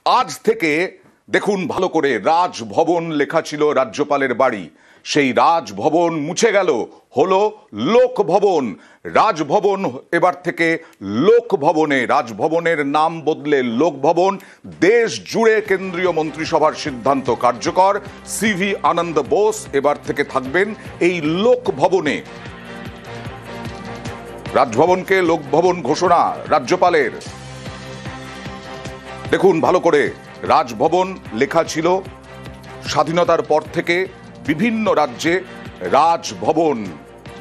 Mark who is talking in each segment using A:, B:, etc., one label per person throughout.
A: আজ থেকে দেখুন ভালো করে, রাজভবন লেখা ছিল রাজ্যপালের বাড়ি, সেই রাজভবন মুছে গেল, হলো লোকভবন। রাজভবন এবার থেকে লোকভবনে, রাজভবনের নাম বদলে লোকভবন। দেশ জুড়ে কেন্দ্রীয় মন্ত্রিসভার সিদ্ধান্ত কার্যকর। সিভি আনন্দ বোস এবার থেকে থাকবেন এই লোকভবনে। রাজভবনকে লোকভবন ঘোষণা রাজ্যপালের। দেখুন ভালো করে, রাজভবন লেখা ছিল স্বাধীনতার পর থেকে বিভিন্ন রাজ্যে রাজভবন,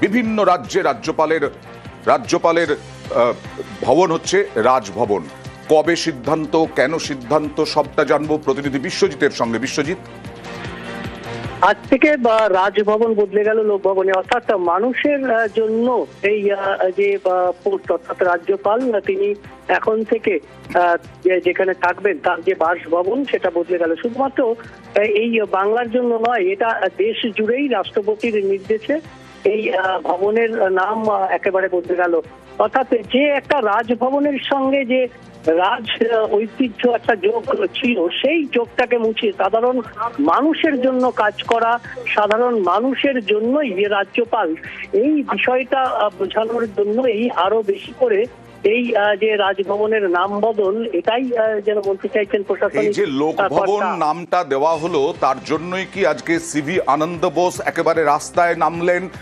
A: বিভিন্ন রাজ্যে রাজ্যপালের ভবন হচ্ছে রাজভবন। কবে সিদ্ধান্ত, কেন সিদ্ধান্ত, সবটা জানবো প্রতিনিধি বিশ্বজিতের সঙ্গে। বিশ্বজিৎ,
B: আজ থেকে রাজভবন বদলে গেল লোকভবনে, অর্থাৎ মানুষের জন্য এই যে পোস্ট, অর্থাৎ রাজ্যপাল তিনি এখন থেকে যেখানে থাকবেন তার যে বাসভবন সেটা বদলে গেল। শুধুমাত্র এই বাংলার জন্য নয়, এটা দেশ জুড়েই রাষ্ট্রপতির নির্দেশে এই ভবনের নাম একেবারে বদলে গেল। অর্থাৎ যে একটা রাজভবনের সঙ্গে যে রাজ ঐতিহ্য একটা যোগ ছিল, সেই যোগটাকে মুছে সাধারণ মানুষের জন্য কাজ করা, সাধারণ মানুষের জন্যই যে রাজ্যপাল, এই বিষয়টা বোঝানোর জন্য এই আরো বেশি করে এই যে রাজভবনের নাম বদল, এটাই যেন বলতে চাইছেন প্রশাসন।
A: এই যে লোকভবন নামটা দেওয়া হলো, তার জন্যই কি আজকে সিভি আনন্দ বোস একেবারে রাস্তায় নামলেন?